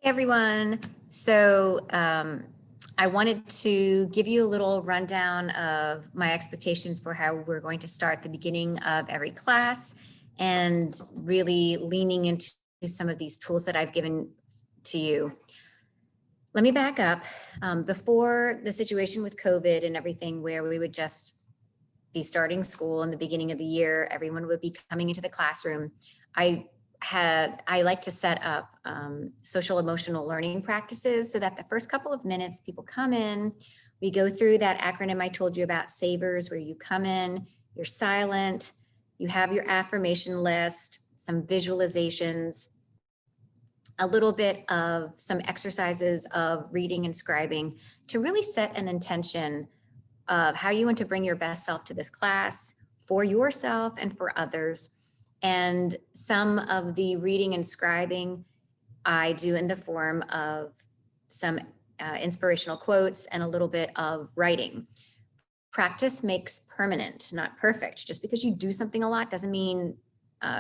Everyone. So I wanted to give you a little rundown of my expectations for how we're going to start the beginning of every class and really leaning into some of these tools that I've given to you. Let me back up. Before the situation with COVID and everything where we would just be starting school in the beginning of the year, everyone would be coming into the classroom. I like to set up social emotional learning practices so that the first couple of minutes people come in, we go through that acronym I told you about, SAVERS, where you come in, you're silent, you have your affirmation list, some visualizations, a little bit of some exercises of reading and scribing to really set an intention of how you want to bring your best self to this class for yourself and for others. And some of the reading and scribing I do in the form of some inspirational quotes and a little bit of writing. Practice makes permanent, not perfect. Just because you do something a lot doesn't mean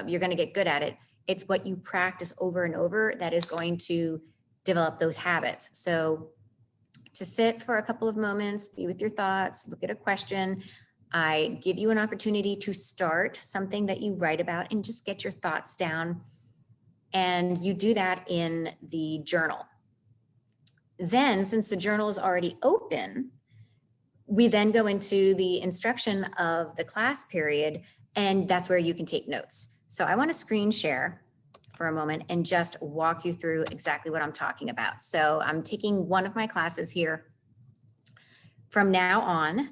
you're going to get good at it. It's what you practice over and over that is going to develop those habits. So to sit for a couple of moments, be with your thoughts, look at a question. I give you an opportunity to start something that you write about and just get your thoughts down. And you do that in the journal. Then, since the journal is already open, we then go into the instruction of the class period, and that's where you can take notes. So I want to screen share for a moment and just walk you through exactly what I'm talking about. So I'm taking one of my classes here from now on,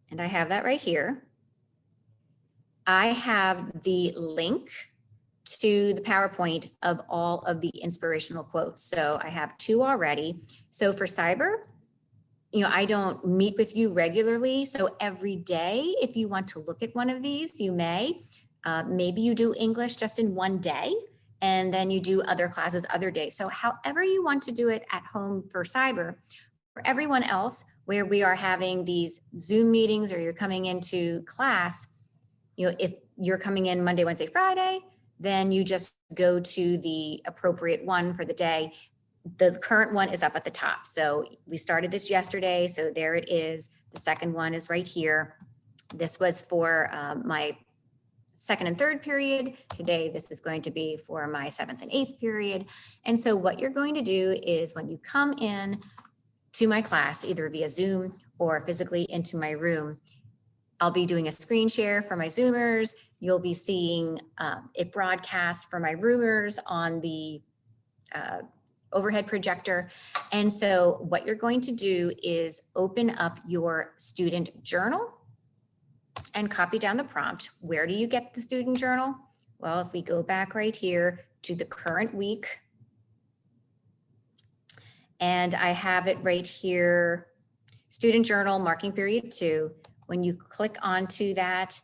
and I have that right here. I have the link to the PowerPoint of all of the inspirational quotes. So I have 2 already. So for cyber, I don't meet with you regularly. So every day, if you want to look at one of these, you may. Maybe you do English just in one day, and then you do other classes other days. So however you want to do it at home for cyber, for everyone else, where we are having these Zoom meetings or you're coming into class, if you're coming in Monday, Wednesday, Friday, then you just go to the appropriate one for the day. The current one is up at the top. So we started this yesterday. So there it is. The second one is right here. This was for my second and third period. Today, this is going to be for my 7th and 8th period. And so what you're going to do is when you come in to my class, either via Zoom or physically into my room, I'll be doing a screen share for my Zoomers. You'll be seeing it broadcast for my roomers on the overhead projector. And so what you're going to do is open up your student journal and copy down the prompt. Where do you get the student journal? Well, if we go back right here to the current week, and I have it right here, student journal, marking period 2. When you click onto that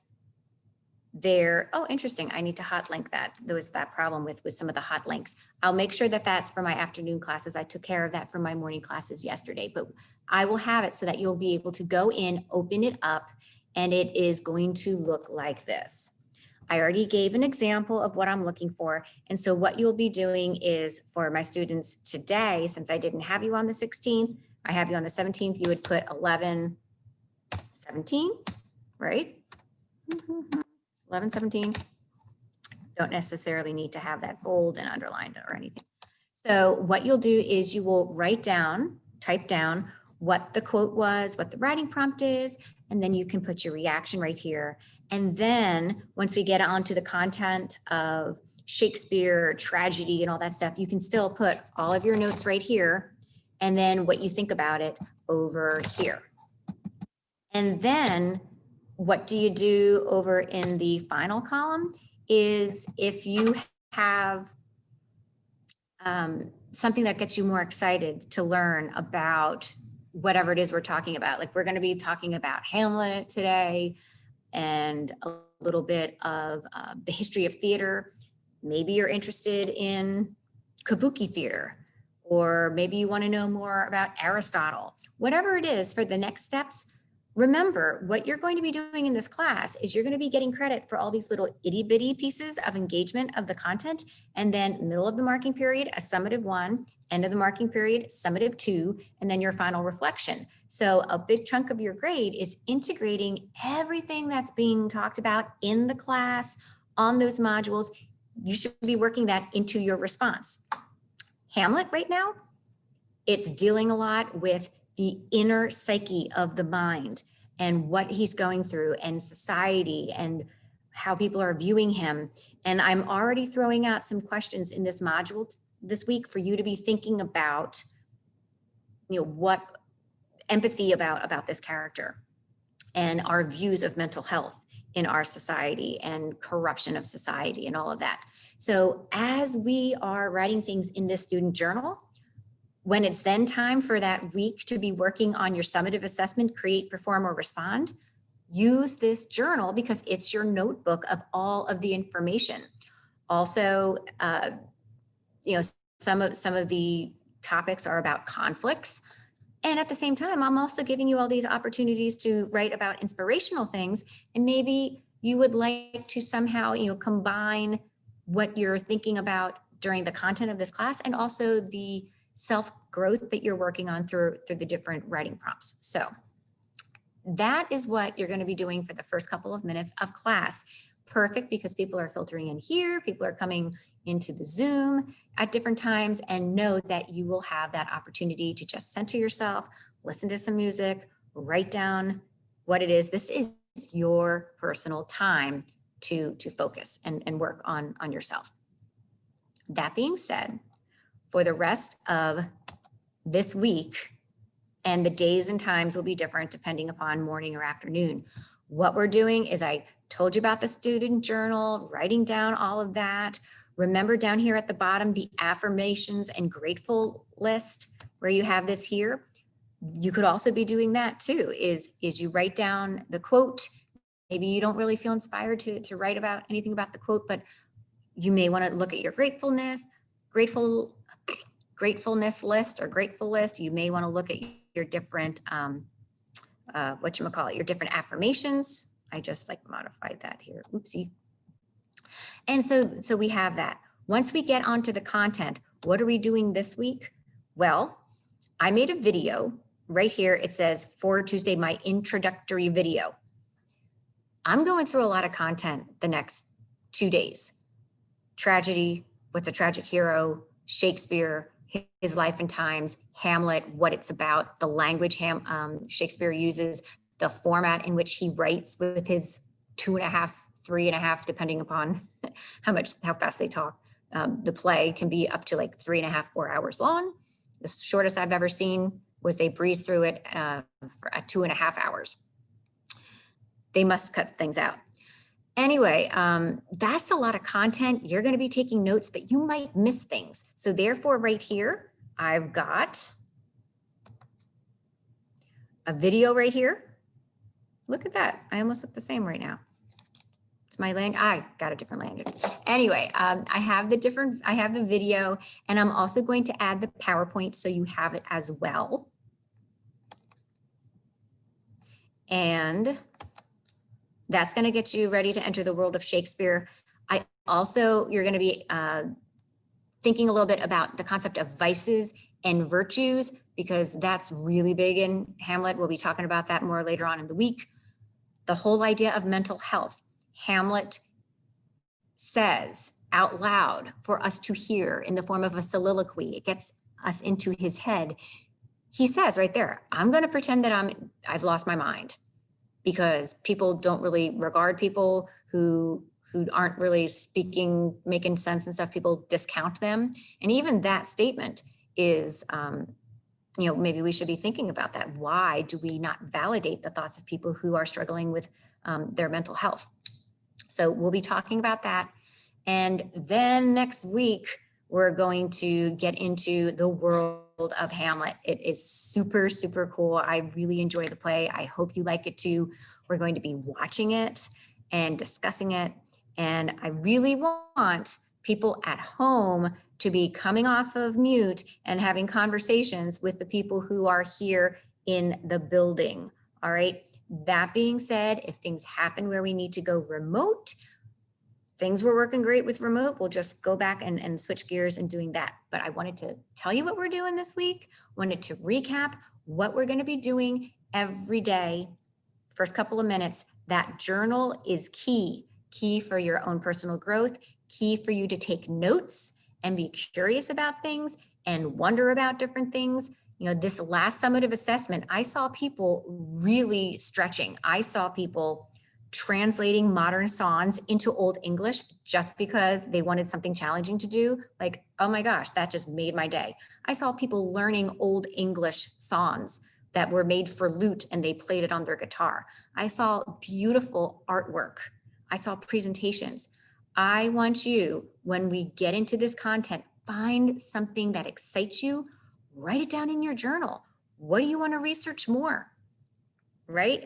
there, oh, interesting, I need to hot link that. There was that problem with some of the hot links. I'll make sure that that's for my afternoon classes. I took care of that for my morning classes yesterday, but I will have it so that you'll be able to go in, open it up, and it is going to look like this. I already gave an example of what I'm looking for. And so what you'll be doing is for my students today, since I didn't have you on the 16th, I have you on the 17th, you would put 11, 17, right? 11, 17. Don't necessarily need to have that bold and underlined or anything. So what you'll do is you will write down, type down what the quote was, what the writing prompt is, and then you can put your reaction right here. And then once we get onto the content of Shakespeare, tragedy, and all that stuff, you can still put all of your notes right here, and then what you think about it over here. And then what do you do over in the final column is if you have something that gets you more excited to learn about whatever it is we're talking about. Like we're going to be talking about Hamlet today and a little bit of the history of theater. Maybe you're interested in kabuki theater, or maybe you want to know more about Aristotle. Whatever it is for the next steps, remember, what you're going to be doing in this class is you're going to be getting credit for all these little itty bitty pieces of engagement of the content. And then middle of the marking period, a summative 1, end of the marking period, summative 2, and then your final reflection. So a big chunk of your grade is integrating everything that's being talked about in the class on those modules. You should be working that into your response. Hamlet right now, it's dealing a lot with the inner psyche of the mind and what he's going through and society and how people are viewing him. And I'm already throwing out some questions in this module this week for you to be thinking about, what empathy about this character and our views of mental health in our society and corruption of society and all of that. So as we are writing things in this student journal, when it's then time for that week to be working on your summative assessment, create, perform, or respond, use this journal because it's your notebook of all of the information. Also, some of the topics are about conflicts. And at the same time, I'm also giving you all these opportunities to write about inspirational things. And maybe you would like to somehow, combine what you're thinking about during the content of this class and also the self-growth that you're working on through the different writing prompts. So that is what you're going to be doing for the first couple of minutes of class. Perfect, because people are filtering in here, people are coming into the Zoom at different times, and know that you will have that opportunity to just center yourself, listen to some music, write down what it is. This is your personal time to focus and work on yourself. That being said, for the rest of this week, and the days and times will be different depending upon morning or afternoon. What we're doing is, I told you about the student journal, writing down all of that. Remember down here at the bottom, the affirmations and grateful list where you have this here. You could also be doing that too, is you write down the quote. Maybe you don't really feel inspired to write about anything about the quote, but you may want to look at your gratefulness list or grateful list. You may want to look at your different, your different affirmations. I just modified that here. Oopsie. And so we have that. Once we get onto the content, what are we doing this week? Well, I made a video right here. It says for Tuesday, my introductory video. I'm going through a lot of content the next 2 days. Tragedy, what's a tragic hero, Shakespeare, his life and times, Hamlet, what it's about, the language Shakespeare uses, the format in which he writes with his 2.5, 3.5, depending upon how fast they talk. The play can be up to 3.5, 4 hours long. The shortest I've ever seen was they breezed through it for 2.5 hours. They must cut things out. Anyway, that's a lot of content. You're going to be taking notes, but you might miss things. So therefore, right here, I've got a video right here. Look at that. I almost look the same right now. It's my land. I got a different landing. Anyway, I have the video, and I'm also going to add the PowerPoint so you have it as well. And that's going to get you ready to enter the world of Shakespeare. You're going to be thinking a little bit about the concept of vices and virtues, because that's really big in Hamlet. We'll be talking about that more later on in the week. The whole idea of mental health. Hamlet says out loud for us to hear in the form of a soliloquy. It gets us into his head. He says right there, I'm going to pretend that I've lost my mind, because people don't really regard people who aren't really speaking, making sense and stuff. People discount them. And even that statement is, maybe we should be thinking about that. Why do we not validate the thoughts of people who are struggling with their mental health? So we'll be talking about that. And then next week, we're going to get into the world of Hamlet. It is super, super cool. I really enjoy the play. I hope you like it too. We're going to be watching it and discussing it. And I really want people at home to be coming off of mute and having conversations with the people who are here in the building. All right. That being said, if things happen where we need to go remote, things were working great with remote, we'll just go back and switch gears and doing that. But I wanted to tell you what we're doing this week, wanted to recap what we're going to be doing every day. First couple of minutes, that journal is key for your own personal growth, key for you to take notes and be curious about things and wonder about different things. You know, this last summative assessment, I saw people really stretching. I saw people translating modern songs into Old English just because they wanted something challenging to do. Like, oh my gosh, that just made my day. I saw people learning Old English songs that were made for lute and they played it on their guitar. I saw beautiful artwork. I saw presentations. I want you, when we get into this content, find something that excites you, write it down in your journal. What do you want to research more? Right?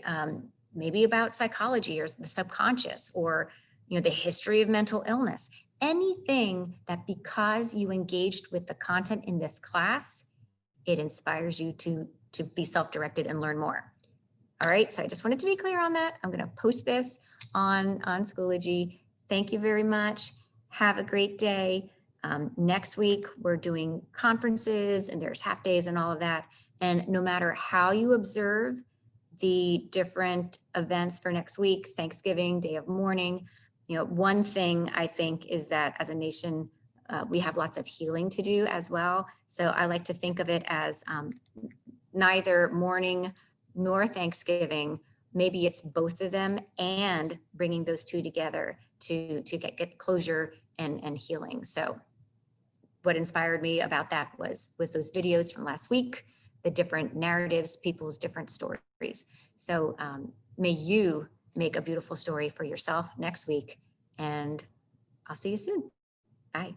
Maybe about psychology or the subconscious, or the history of mental illness. Anything that, because you engaged with the content in this class, it inspires you to be self-directed and learn more. All right, so I just wanted to be clear on that. I'm going to post this on Schoology. Thank you very much. Have a great day. Next week, we're doing conferences and there's half days and all of that. And no matter how you observe the different events for next week, Thanksgiving, Day of Mourning, one thing I think is that as a nation, we have lots of healing to do as well. So I like to think of it as neither mourning nor Thanksgiving. Maybe it's both of them, and bringing those two together to get closure and healing. So what inspired me about that was those videos from last week, the different narratives, people's different stories. So may you make a beautiful story for yourself next week, and I'll see you soon. Bye.